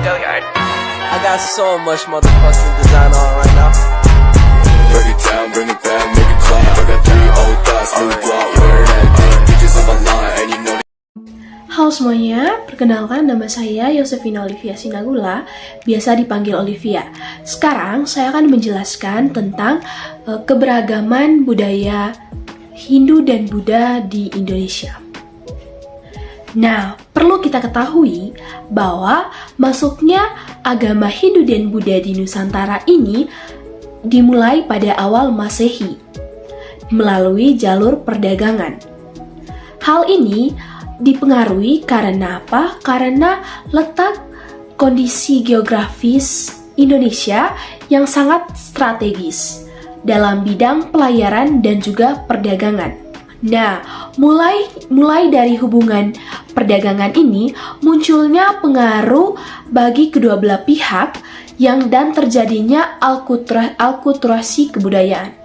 I got so much motherfucking design on right now. Break it down, bring it back, make it clap. I got 3 old thoughts, new guap, wear that thing. Bitches on my line, and you know. Halo semuanya, perkenalkan nama saya Yosefina Olivia Sinagula, biasa dipanggil Olivia. Sekarang saya akan menjelaskan tentang keberagaman budaya Hindu dan Buddha di Indonesia. Nah, perlu kita ketahui bahwa masuknya agama Hindu dan Buddha di Nusantara ini dimulai pada awal Masehi melalui jalur perdagangan. Hal ini dipengaruhi karena apa? Karena letak kondisi geografis Indonesia yang sangat strategis dalam bidang pelayaran dan juga perdagangan. Nah, mulai dari hubungan perdagangan ini munculnya pengaruh bagi kedua belah pihak dan terjadinya alkulturasi kebudayaan.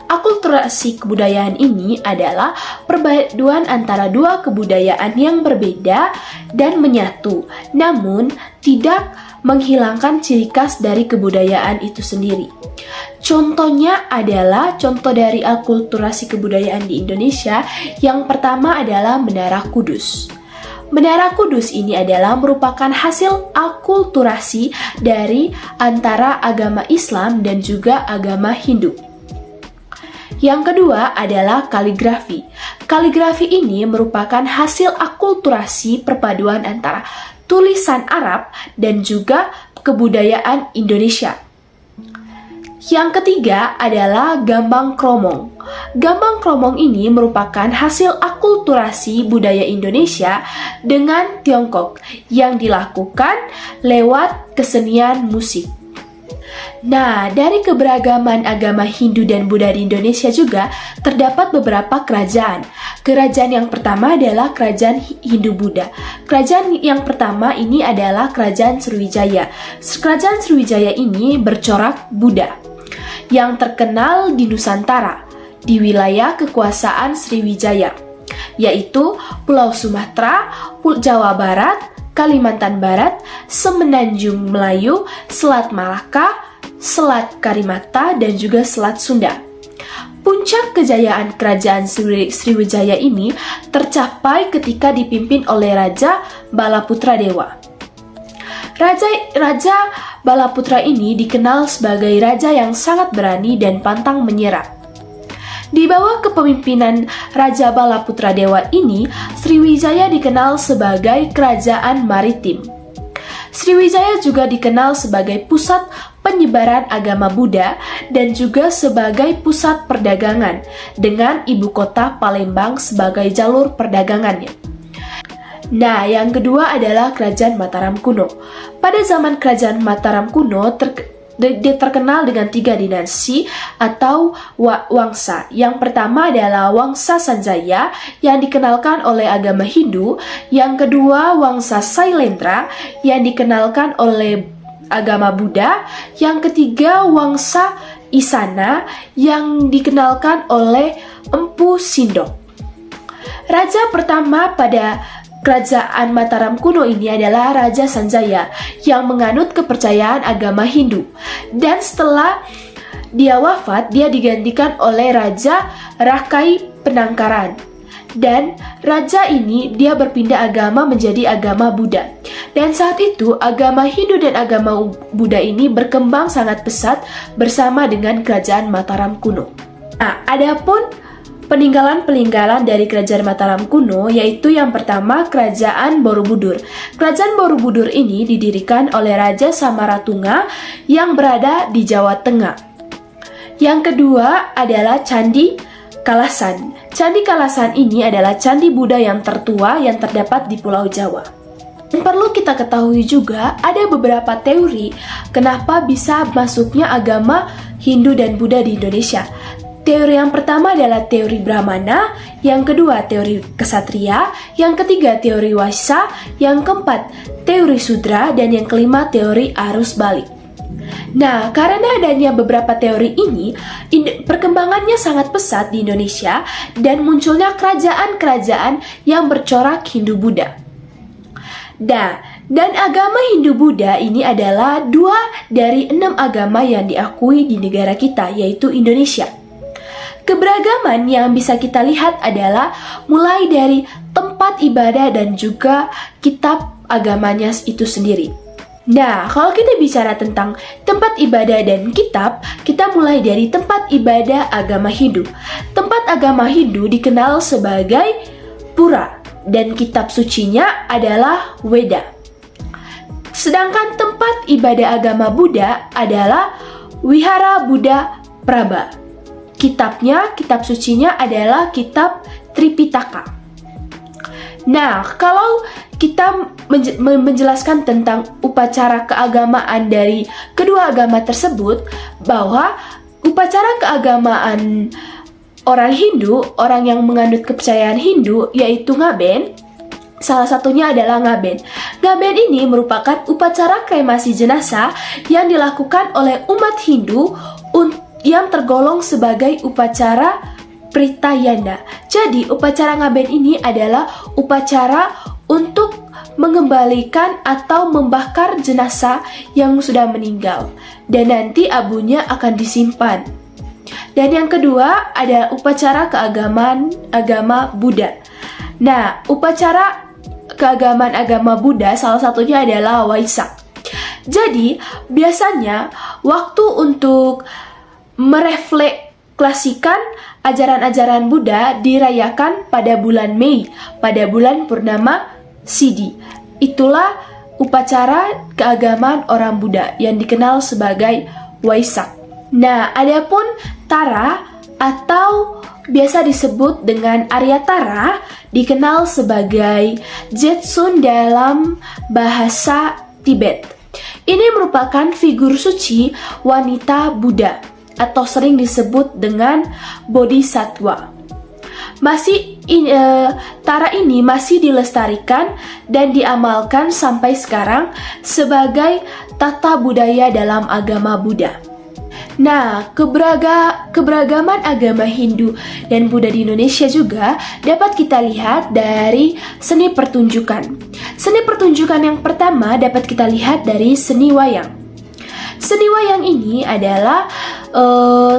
Akulturasi kebudayaan ini adalah perpaduan antara dua kebudayaan yang berbeda dan menyatu, namun tidak menghilangkan ciri khas dari kebudayaan itu sendiri. Contohnya adalah contoh dari akulturasi kebudayaan di Indonesia. Yang pertama adalah Menara Kudus. Menara Kudus ini adalah merupakan hasil akulturasi dari antara agama Islam dan juga agama Hindu. Yang kedua adalah kaligrafi. Kaligrafi ini merupakan hasil akulturasi perpaduan antara tulisan Arab dan juga kebudayaan Indonesia. Yang ketiga adalah Gambang Kromong. Gambang Kromong ini merupakan hasil akulturasi budaya Indonesia dengan Tiongkok yang dilakukan lewat kesenian musik. Nah, dari keberagaman agama Hindu dan Buddha di Indonesia juga terdapat beberapa kerajaan. Kerajaan yang pertama adalah Kerajaan Hindu-Buddha. Kerajaan yang pertama ini adalah Kerajaan Sriwijaya. Kerajaan Sriwijaya ini bercorak Buddha yang terkenal di Nusantara, di wilayah kekuasaan Sriwijaya, yaitu Pulau Sumatera, Jawa Barat, Kalimantan Barat, Semenanjung Melayu, Selat Malaka, Selat Karimata, dan juga Selat Sunda. Puncak kejayaan kerajaan Sriwijaya ini tercapai ketika dipimpin oleh Raja Balaputra Dewa. Raja Balaputra ini dikenal sebagai raja yang sangat berani dan pantang menyerah. Di bawah kepemimpinan Raja Balaputra Dewa ini, Sriwijaya dikenal sebagai kerajaan maritim. Sriwijaya juga dikenal sebagai pusat penyebaran agama Buddha dan juga sebagai pusat perdagangan, dengan ibu kota Palembang sebagai jalur perdagangannya. Nah, yang kedua adalah Kerajaan Mataram kuno. Pada zaman Kerajaan Mataram kuno terkenal dengan 3 dinasti atau wangsa. Yang pertama adalah Wangsa Sanjaya yang dikenalkan oleh agama Hindu. Yang kedua Wangsa Sailendra yang dikenalkan oleh agama Buddha. Yang ketiga Wangsa Isana yang dikenalkan oleh Empu Sindok. Raja pertama pada Kerajaan Mataram kuno ini adalah Raja Sanjaya yang menganut kepercayaan agama Hindu. Dan setelah dia wafat, dia digantikan oleh Raja Rakai Penangkaran. Dan raja ini dia berpindah agama menjadi agama Buddha. Dan saat itu agama Hindu dan agama Buddha ini berkembang sangat pesat bersama dengan Kerajaan Mataram kuno. Nah, adapun peninggalan dari Kerajaan Mataram kuno yaitu yang pertama Kerajaan Borobudur. Kerajaan Borobudur ini didirikan oleh Raja Samaratunga yang berada di Jawa Tengah. Yang kedua adalah Candi Kalasan. Candi Kalasan ini adalah candi Buddha yang tertua yang terdapat di Pulau Jawa. Dan perlu kita ketahui juga ada beberapa teori kenapa bisa masuknya agama Hindu dan Buddha di Indonesia. Teori yang pertama adalah teori Brahmana, yang kedua teori Ksatria, yang ketiga teori Waisa, yang keempat teori Sudra, dan yang kelima teori arus balik. Nah, karena adanya beberapa teori ini, perkembangannya sangat pesat di Indonesia dan munculnya kerajaan-kerajaan yang bercorak Hindu-Buddha. Nah, Dan agama Hindu-Buddha ini adalah 2 dari 6 agama yang diakui di negara kita, yaitu Indonesia. Keberagaman yang bisa kita lihat adalah mulai dari tempat ibadah dan juga kitab agamanya itu sendiri. Nah, kalau kita bicara tentang tempat ibadah dan kitab, kita mulai dari tempat ibadah agama Hindu. Tempat agama Hindu dikenal sebagai pura dan kitab sucinya adalah Weda. Sedangkan tempat ibadah agama Buddha adalah Wihara Buddha Prabha. Kitab sucinya adalah kitab Tripitaka. Nah, kalau kita menjelaskan tentang upacara keagamaan dari kedua agama tersebut, bahwa upacara keagamaan orang Hindu, orang yang menganut kepercayaan Hindu, yaitu Ngaben, salah satunya adalah Ngaben. Ngaben ini merupakan upacara kremasi jenazah yang dilakukan oleh umat Hindu yang tergolong sebagai upacara Pritayana. Jadi, upacara Ngaben ini adalah upacara untuk mengembalikan atau membakar jenazah yang sudah meninggal, dan nanti abunya akan disimpan. Dan yang kedua adalah upacara keagamaan agama Buddha. Nah, upacara keagamaan agama Buddha salah satunya adalah Waisak. Jadi, biasanya waktu untuk merefleksikan ajaran-ajaran Buddha dirayakan pada bulan Mei, pada bulan purnama Sidi. Itulah upacara keagamaan orang Buddha yang dikenal sebagai Waisak. Nah, adapun Tara atau biasa disebut dengan Arya Tara dikenal sebagai Jetsun dalam bahasa Tibet. Ini merupakan figur suci wanita Buddha atau sering disebut dengan Bodhisattva. Tara ini masih dilestarikan dan diamalkan sampai sekarang sebagai tata budaya dalam agama Buddha. Nah, keberagaman agama Hindu dan Buddha di Indonesia juga dapat kita lihat dari seni pertunjukan. Seni pertunjukan yang pertama dapat kita lihat dari seni wayang. Seni wayang ini adalah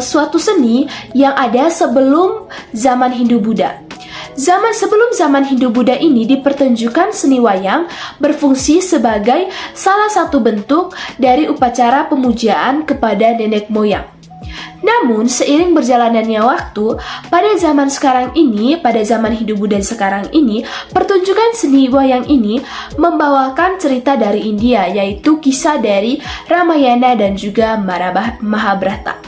suatu seni yang ada sebelum zaman Hindu-Buddha. Sebelum zaman Hindu-Buddha ini dipertunjukkan seni wayang berfungsi sebagai salah satu bentuk dari upacara pemujaan kepada nenek moyang. Namun, seiring berjalannya waktu, pada zaman Hindu-Buddha sekarang ini, pertunjukan seni wayang ini membawakan cerita dari India, yaitu kisah dari Ramayana dan juga Mahabharata.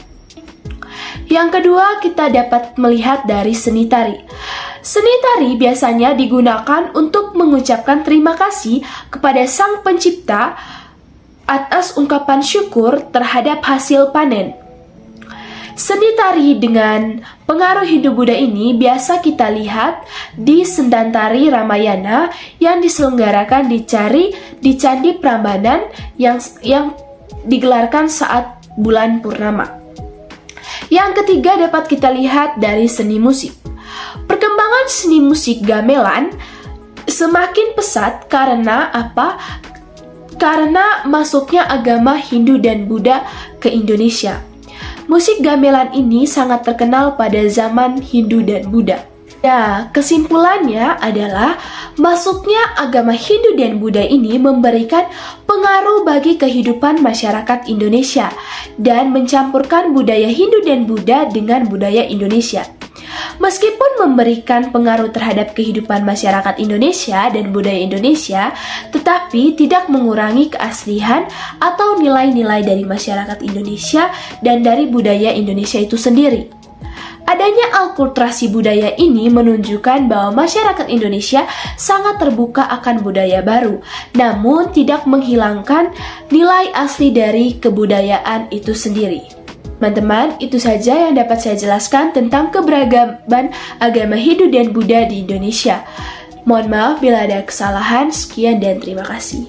Yang kedua, kita dapat melihat dari seni tari. Seni tari biasanya digunakan untuk mengucapkan terima kasih kepada Sang Pencipta atas ungkapan syukur terhadap hasil panen. Seni tari dengan pengaruh Hindu-Buddha ini biasa kita lihat di Sendantari Ramayana yang diselenggarakan di Candi Prambanan yang digelarkan saat bulan purnama. Yang ketiga dapat kita lihat dari seni musik. Perkembangan seni musik gamelan semakin pesat karena apa? Karena masuknya agama Hindu dan Buddha ke Indonesia. Musik gamelan ini sangat terkenal pada zaman Hindu dan Buddha. Nah, kesimpulannya adalah masuknya agama Hindu dan Buddha ini memberikan pengaruh bagi kehidupan masyarakat Indonesia dan mencampurkan budaya Hindu dan Buddha dengan budaya Indonesia. Meskipun memberikan pengaruh terhadap kehidupan masyarakat Indonesia dan budaya Indonesia, tetapi tidak mengurangi keaslian atau nilai-nilai dari masyarakat Indonesia dan dari budaya Indonesia itu sendiri. Adanya akulturasi budaya ini menunjukkan bahwa masyarakat Indonesia sangat terbuka akan budaya baru, namun tidak menghilangkan nilai asli dari kebudayaan itu sendiri. Teman-teman, itu saja yang dapat saya jelaskan tentang keberagaman agama Hindu dan Buddha di Indonesia. Mohon maaf bila ada kesalahan. Sekian dan terima kasih.